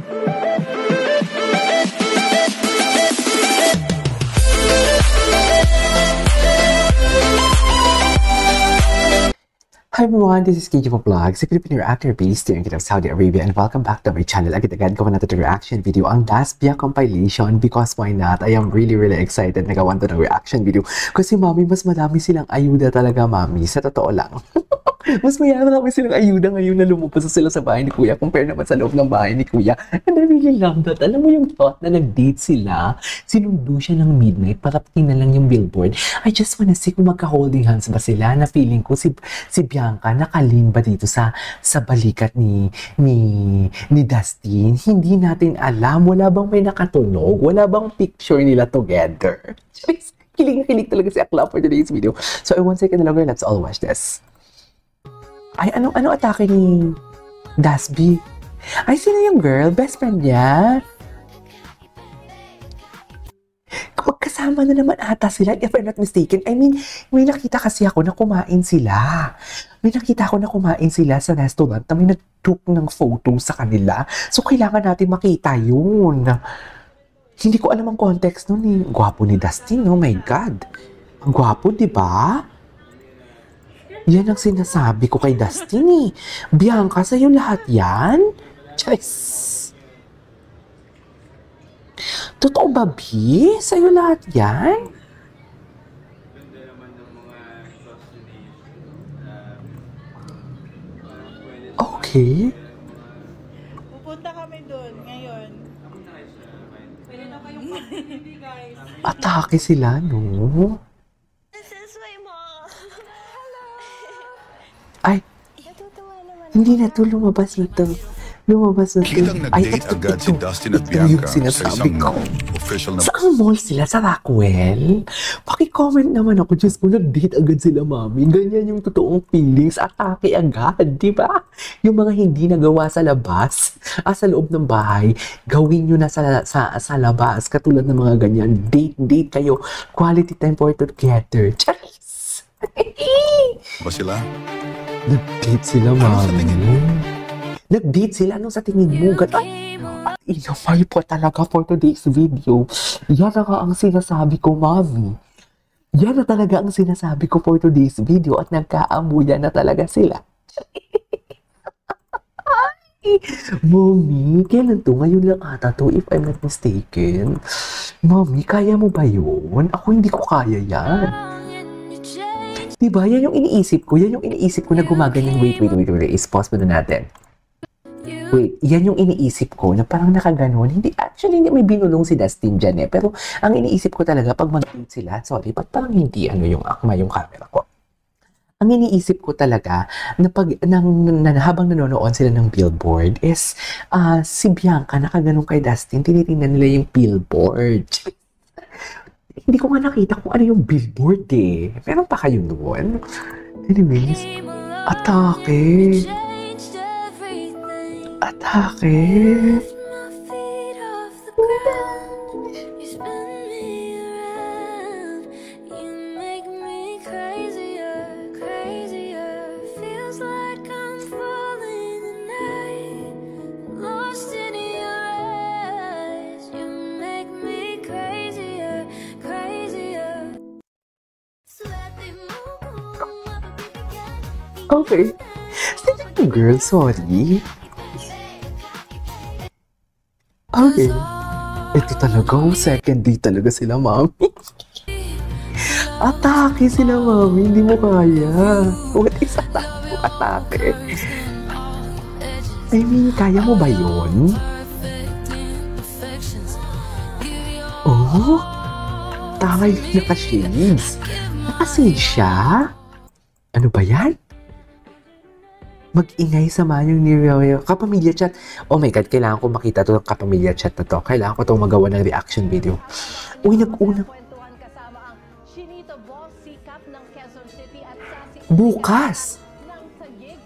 Hi everyone, this is KJ for Vlogs, a Filipino reactor based here in Kingdom of Saudi Arabia, and welcome back to my channel. Agad-agad gawa natin ng reaction video ang Dasbia compilation because why not? I am really excited na gawan to ng reaction video kasi mami, mas madami silang ayuda talaga mami, sa totoo lang. Mas marami silang ayuda ngayon na lumabas sila sa bahay ni Kuya compare naman sa loob ng bahay ni Kuya. And I really love that. Alam mo yung thought na nag-date sila, sinundo siya ng midnight, parating na lang yung billboard. I just wanna see kung magka-holding hands ba sila, na feeling ko si Bianca nakalin ba dito sa balikat ni Dustin. Hindi natin alam, wala bang may nakatunog, wala bang picture nila together. Kilig talaga si Akla for today's video. So in 1 second na lang, let's all watch this. Ay, ano atake ni Dasby? Ay, sino yung girl? Best friend niya? Magkasama na naman ata sila, if I'm not mistaken. I mean, may nakita kasi ako na kumain sila. May nakita ako na kumain sila sa restaurant na may nag-took ng photo sa kanila. So, kailangan natin makita yun. Hindi ko alam ang context nun eh. Gwapo ni Dustin, oh my God. Ang gwapo, di ba? Yan ang sinasabi ko kay Dustin eh. Bianca, sa'yo lahat yan? Charis! Totoo ba, Bi? Sa'yo lahat yan? Okay. Pupunta kami doon ngayon. Pwede na kayong mag-TV, guys. Atake sila, no? Ay, hindi na to, lumabas na to. Biglang nag-date agad si Dustin at Bianca sa isang official na... Saan mall sila? Sa Rockwell? Paki-comment naman ako, Diyos ko, nag-date agad sila, mami. Ganyan yung totoong feelings, atake agad, di ba? Yung mga hindi nagawa sa labas, sa loob ng bahay, gawin nyo na sa labas, katulad ng mga ganyan. Date kayo, quality time for together. Charis! Ba sila? Nag-date sila, mami. Nag-date sila? Anong sa tingin mo? Inamay po talaga for today's video. Yan na nga ang sinasabi ko, mami. Yan na talaga ang sinasabi ko for today's video at nagkaamuyan na talaga sila. Mami, kailan to? Ngayon lang ata to, if I'm not mistaken. Mami, kaya mo ba yun? Ako hindi ko kaya yan. Diba? Yan yung iniisip ko. Yan yung iniisip ko na gumaganyan. Wait. Pause muna natin. Wait, yan yung iniisip ko na parang nakaganon. Actually, hindi may binulong si Dustin dyan eh. Pero ang iniisip ko talaga pag mag-date sila, sorry, ba't parang hindi yung akma yung camera ko? Ang iniisip ko talaga na habang nanonood sila ng billboard is si Bianca nakaganon kay Dustin, tinitingnan nila yung billboard. Hindi ko nga nakita kung ano yung billboard eh. Meron pa kayo doon? Anyways, atake. Okay. Sino girl? Sorry. Okay. Ito talaga, second date talaga sila, mami. Atake sila, mami. Hindi mo kaya. What is atake? I mean, kaya mo ba yun? Oh? Tangay, naka-shades. Naka-shades siya? Ano ba yan? Mag-ingay sa yung kapamilya chat. Oh my God, kailangan ko makita to ng kapamilya chat na to. Kailangan ko itong magawa ng reaction video. Uy, nag-una. Bukas!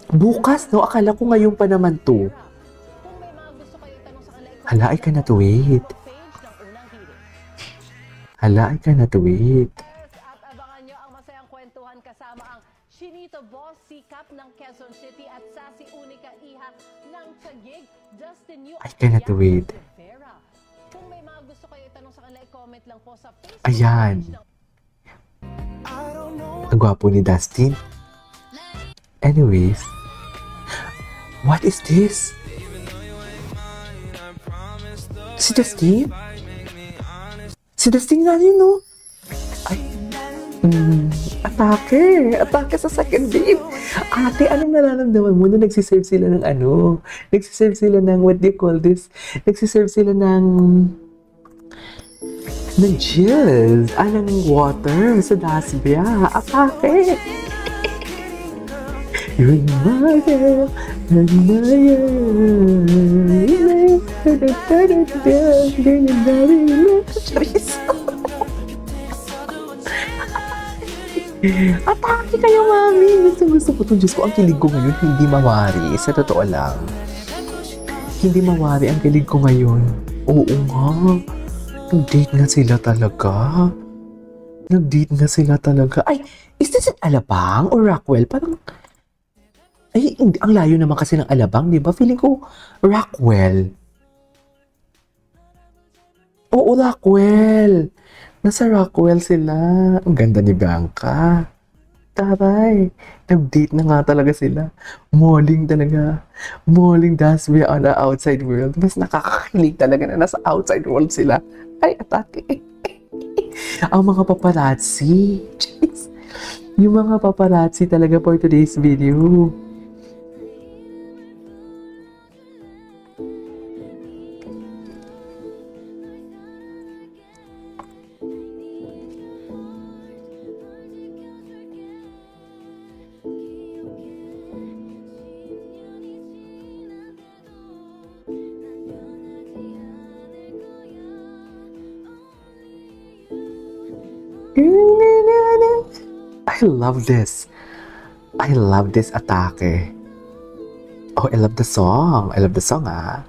Bukas, no? Akala ko ngayon pa naman to. Hala, I cannot wait. Hala, I cannot wait. At abangan nyo ang masayang kwentuhan kasama ang Chinito Boss sikap ng Quezon City at Sassy Unica Iha ng Taguig, Dustin Yu I cannot wait. Rivera. Kung may mga gusto kayo itanong sa kanila, i-comment lang po sa Facebook Ayan. page ng Ang gwapo ni Dustin. Anyways, what is this? Si Dustin? Si Dustin nga yun, no? Ay, atake. Atake sa second date. Ate, anong nararamdaman mo na nagsiserve sila ng ano? Nagsiserve sila ng, what do you call this? Nagsiserve sila ng juice. Ng water sa dasbya. Atake. You're my girl, you're my Atake kayo, mami! Gusto ko itong Diyos ko. Ang kilig ko ngayon, hindi mawari. Sa totoo lang. Hindi mawari ang kilig ko ngayon. Oo nga. Nag-date nga sila talaga. Nag-date nga sila talaga. Ay, is this an Alabang or Rockwell? Parang, ay, hindi. Ang layo naman kasi ng Alabang, di ba? Feeling ko, Rockwell. Oo, Rockwell. Nasa Rockwell sila. Ang ganda ni Bianca. Taray. Nag-date na nga talaga sila. Malling talaga. Malling Dasbia on the outside world. Mas nakakakilig talaga na nasa outside world sila. Ay, atake. Ang mga paparazzi. Jeez. Yung mga paparazzi talaga for today's video. I love this. I love this atake. Oh, I love the song. I love the song, ah.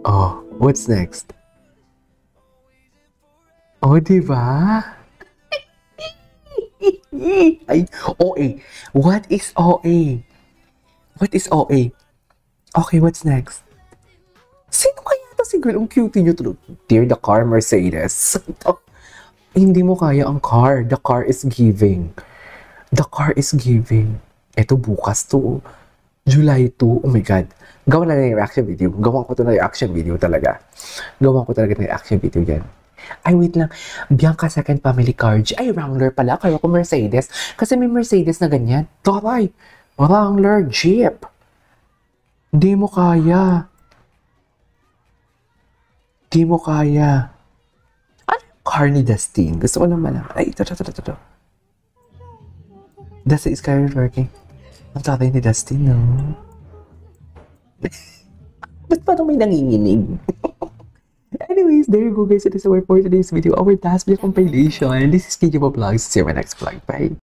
Oh, what's next? Oh, diba? Ay, OA. What is OA? What is OA? Okay, what's next? Sino kaya ito si girl? Ang cute niyo to. Dear the car, Mercedes. Hindi mo kaya ang car. The car is giving. The car is giving. Ito bukas to. July 2. Oh my God. Gawa na yung reaction video. Gawan ko to na reaction video talaga. Gawan ko talaga na reaction video yan. Ay, wait lang. Bianca second family car. Ay, Wrangler pala. Kaya ko Mercedes. Kasi may Mercedes na ganyan. Taray. Wrangler Jeep. Hindi mo kaya. Hindi mo kaya. Car ni Dustin. Gusto ko lang malaman. Ay, ito. Dustin is currently working. Ang tatay ni Dustin, no? Ba't parang may nanginginig? Anyways, there you go guys. It is our for today's video. Our Dasbia compilation. This is KJ Vlogs. See you in my next vlog. Bye!